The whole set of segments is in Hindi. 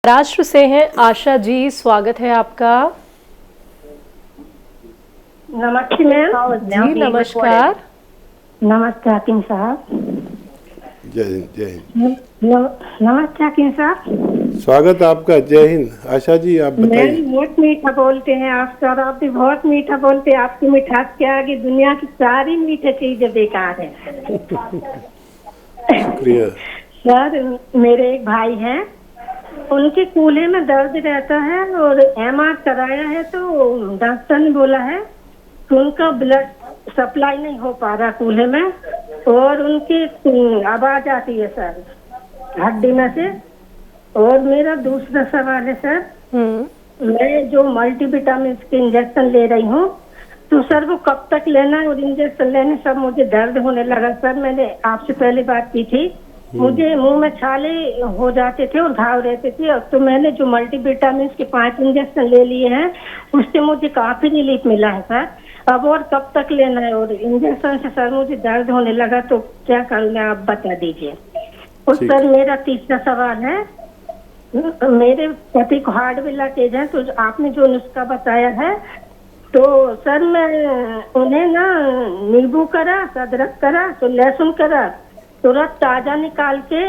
महाराष्ट्र से हैं आशा जी, स्वागत है आपका। नमस्ते मैम। जी नमस्कार। नमस्ते हकीम साहब। जय हिंद जय हिंद। नमस्ते हकीम साहब। स्वागत आपका। जय हिंद। आशा जी आप मैम बताइए। बहुत मीठा बोलते हैं आप सर, आप भी बहुत मीठा बोलते हैं। आपकी मिठास के आगे दुनिया की सारी मीठी चीजें बेकार है। शुक्रिया। सर मेरे एक भाई हैं, उनके कूल्हे में दर्द रहता है और एमआर कराया है तो डॉक्टर ने बोला है कि उनका ब्लड सप्लाई नहीं हो पा रहा कूल्हे में और उनकी आवाज आती है सर हड्डी में से। और मेरा दूसरा सवाल है सर, मैं जो मल्टीविटामिन के इंजेक्शन ले रही हूँ तो सर वो कब तक लेना है और इंजेक्शन लेने सब मुझे दर्द होने लगा सर। मैंने आपसे पहले बात की थी, मुझे मुंह में छाले हो जाते थे और घाव रहते थे। अब तो मैंने जो मल्टीविटामिन के 5 इंजेक्शन ले लिए हैं उससे मुझे काफी रिलीफ मिला है सर। अब और कब तक लेना है और इंजेक्शन से सर मुझे दर्द होने लगा तो क्या करना है आप बता दीजिए। और सर मेरा तीसरा सवाल है, मेरे पति को हार्ट ब्लॉकेज है तो आपने जो नुस्खा बताया है तो सर मैं उन्हें ना नींबू करा, अदरक करा तो लहसुन करा तुरंत ताजा निकाल के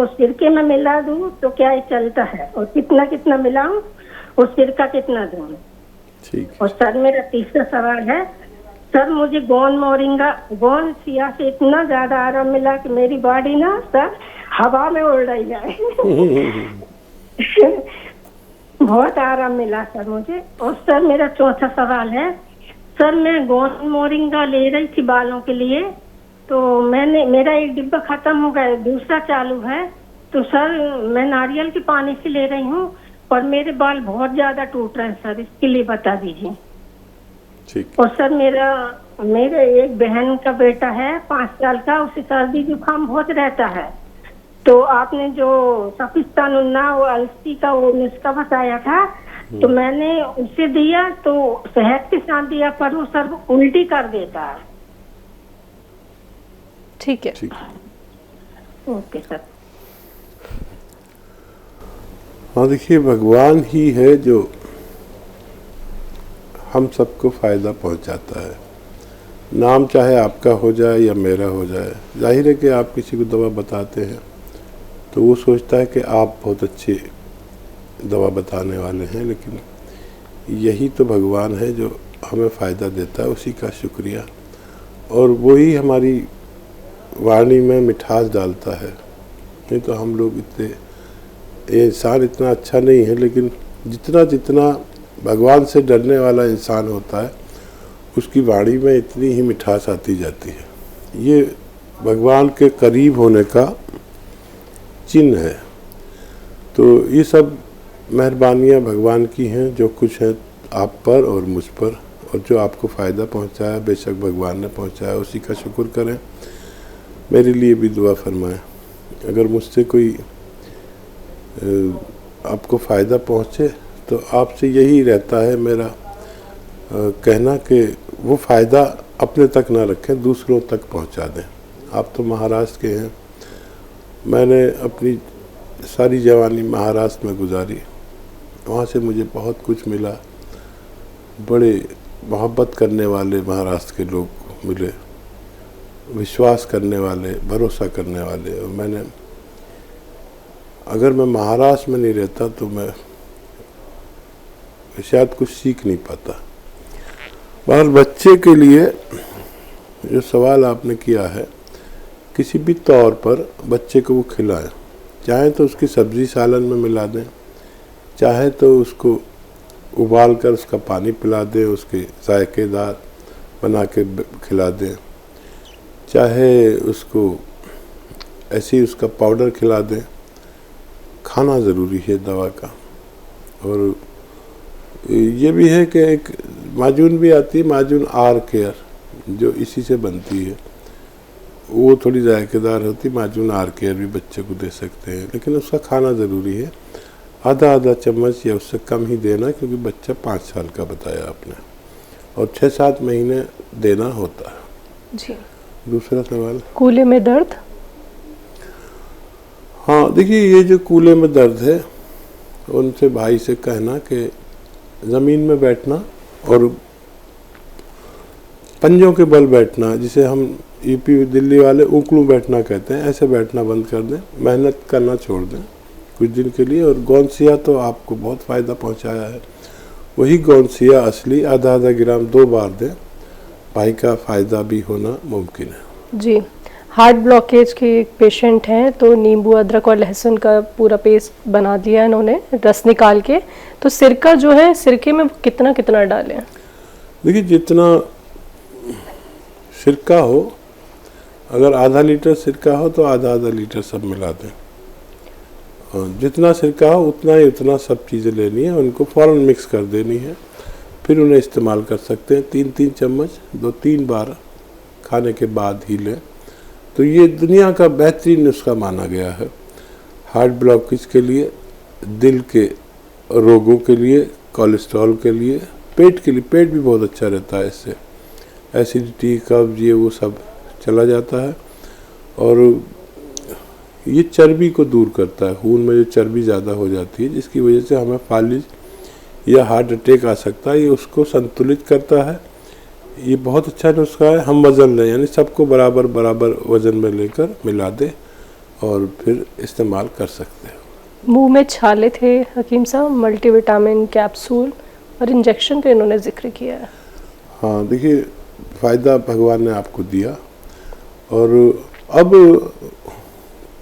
उस सिरके में मिला दूं तो क्या ये चलता है और कितना कितना मिलाऊं और सिरका कितना दूं। ठीक। और सर मेरा तीसरा सवाल है, सर मुझे गोंद सिया से इतना ज्यादा आराम मिला कि मेरी बॉडी ना सर हवा में उड़ रही है। बहुत आराम मिला सर मुझे। और सर मेरा चौथा सवाल है, सर मैं गोंद मोरिंगा ले रही थी बालों के लिए तो मेरा एक डिब्बा खत्म हो गया, दूसरा चालू है तो सर मैं नारियल के पानी से ले रही हूँ और मेरे बाल बहुत ज्यादा टूट रहे हैं सर, इसके लिए बता दीजिए। ठीक। और सर मेरे एक बहन का बेटा है 5 साल का, उसे सर्दी जुकाम बहुत रहता है तो आपने जो सफिस्तान उन्ना वो अलसी का वो नुस्खा बताया था तो मैंने उसे दिया तो शहद के साथ दिया पर वो सर उल्टी कर देता है। ठीक है। ठीक। Okay sir. हाँ देखिए, भगवान ही है जो हम सबको फायदा पहुंचाता है। नाम चाहे आपका हो जाए या मेरा हो जाए, जाहिर है कि आप किसी को दवा बताते हैं तो वो सोचता है कि आप बहुत अच्छी दवा बताने वाले हैं, लेकिन यही तो भगवान है जो हमें फ़ायदा देता है, उसी का शुक्रिया। और वही हमारी वाणी में मिठास डालता है। नहीं तो हम लोग ये इंसान इतना अच्छा नहीं है, लेकिन जितना जितना भगवान से डरने वाला इंसान होता है उसकी वाणी में इतनी ही मिठास आती जाती है। ये भगवान के करीब होने का चिन्ह है। तो ये सब मेहरबानियाँ भगवान की हैं जो कुछ है आप पर और मुझ पर, और जो आपको फ़ायदा पहुंचाया बेशक भगवान ने पहुंचाया, उसी का शुक्र करें। मेरे लिए भी दुआ फरमाएं। अगर मुझसे कोई आपको फ़ायदा पहुंचे तो आपसे यही रहता है मेरा कहना कि वो फ़ायदा अपने तक ना रखें, दूसरों तक पहुंचा दें। आप तो महाराष्ट्र के हैं, मैंने अपनी सारी जवानी महाराष्ट्र में गुजारी, वहाँ से मुझे बहुत कुछ मिला। बड़े मोहब्बत करने वाले महाराष्ट्र के लोग मिले, विश्वास करने वाले, भरोसा करने वाले। और अगर मैं महाराष्ट्र में नहीं रहता तो मैं शायद कुछ सीख नहीं पाता। और बच्चे के लिए जो सवाल आपने किया है, किसी भी तौर पर बच्चे को वो खिलाएं, चाहे तो उसकी सब्ज़ी सालन में मिला दें, चाहे तो उसको उबाल कर उसका पानी पिला दें, उसके जायकेदार बना के खिला दें, चाहे उसको ऐसे ही उसका पाउडर खिला दें। खाना ज़रूरी है दवा का। और ये भी है कि एक माजून भी आती है, माजून आर केयर, जो इसी से बनती है, वो थोड़ी जायकेदार होती। माजून आर केयर भी बच्चे को दे सकते हैं, लेकिन उसका खाना ज़रूरी है। आधा चम्मच या उससे कम ही देना, क्योंकि बच्चा 5 साल का बताया आपने, और 6-7 महीने देना होता है। जी। दूसरा सवाल, कूल्हे में दर्द। हाँ देखिए, ये जो कूल्हे में दर्द है उनसे भाई से कहना कि ज़मीन में बैठना और पंजों के बल बैठना, जिसे हम यूपी दिल्ली वाले उकड़ू बैठना कहते हैं, ऐसे बैठना बंद कर दें, मेहनत करना छोड़ दें कुछ दिन के लिए। और गोंदसिया तो आपको बहुत फ़ायदा पहुंचाया है, वही गोंदसिया असली आधा आधा ग्राम 2 बार दें, भाई का फ़ायदा भी होना मुमकिन है। जी, हार्ट ब्लॉकेज के एक पेशेंट हैं, तो नींबू अदरक और लहसुन का पूरा पेस्ट बना दिया इन्होंने रस निकाल के। तो सिरका जो है, सिरके में कितना कितना डालें? देखिए, जितना सिरका हो, अगर आधा लीटर सिरका हो तो आधा आधा लीटर सब मिला दें। और जितना सिरका हो उतना सब चीज़ें लेनी है, उनको फ़ौरन मिक्स कर देनी है, फिर उन्हें इस्तेमाल कर सकते हैं। 3-3 चम्मच 2-3 बार खाने के बाद ही लें। तो ये दुनिया का बेहतरीन नुस्खा माना गया है हार्ट ब्लॉकेज के लिए, दिल के रोगों के लिए, कोलेस्ट्रॉल के लिए, पेट के लिए। पेट भी बहुत अच्छा रहता है इससे, एसिडिटी, कब्ज, ये वो सब चला जाता है। और ये चर्बी को दूर करता है, खून में जो चर्बी ज़्यादा हो जाती है जिसकी वजह से हमें फालिज या हार्ट अटैक आ सकता है, ये उसको संतुलित करता है। ये बहुत अच्छा नुस्खा है। हम वज़न लें, यानी सबको बराबर बराबर वज़न में लेकर मिला दें और फिर इस्तेमाल कर सकते हैं। मुंह में छाले थे हकीम साहब, मल्टीविटामिन कैप्सूल और इंजेक्शन का इन्होंने जिक्र किया है। हाँ, देखिए, फ़ायदा भगवान ने आपको दिया, और अब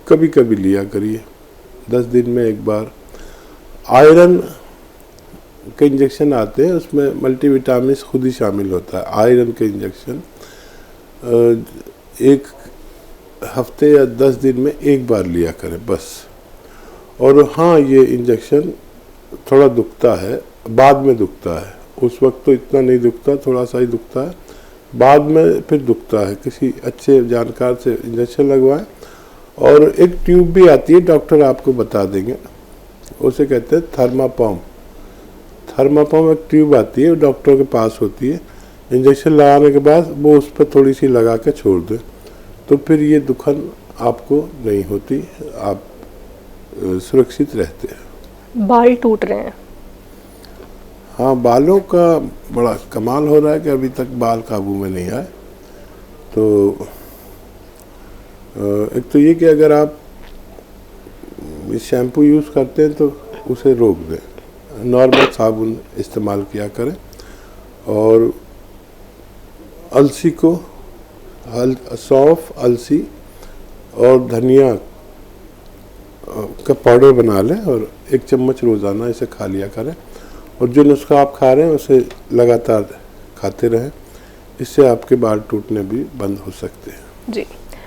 कभी कभी लिया करिए, 10 दिन में एक बार। आयरन के इंजेक्शन आते हैं, उसमें मल्टीविटामिन खुद ही शामिल होता है। आयरन के इंजेक्शन 1 हफ्ते या 10 दिन में एक बार लिया करें बस। और हाँ, ये इंजेक्शन थोड़ा दुखता है, बाद में दुखता है, उस वक्त तो इतना नहीं दुखता, थोड़ा सा ही दुखता है, बाद में फिर दुखता है। किसी अच्छे जानकार से इंजेक्शन लगवाएं। और एक ट्यूब भी आती है, डॉक्टर आपको बता देंगे, उसे कहते हैं थर्मापम्प। थर्मापम्प एक ट्यूब आती है, डॉक्टर के पास होती है। इंजेक्शन लगाने के बाद वो उस पर थोड़ी सी लगा के छोड़ दें, तो फिर ये दुखन आपको नहीं होती, आप सुरक्षित रहते हैं। बाल टूट रहे हैं। हाँ, बालों का बड़ा कमाल हो रहा है कि अभी तक बाल काबू में नहीं आए। तो एक तो ये कि अगर आप शैम्पू यूज़ करते हैं तो उसे रोक दें, नॉर्मल साबुन इस्तेमाल किया करें। और अलसी को, सौंफ, अलसी और धनिया का पाउडर बना लें और 1 चम्मच रोज़ाना इसे खा लिया करें। और जो नुस्खा आप खा रहे हैं उसे लगातार खाते रहें, इससे आपके बाल टूटने भी बंद हो सकते हैं। जी।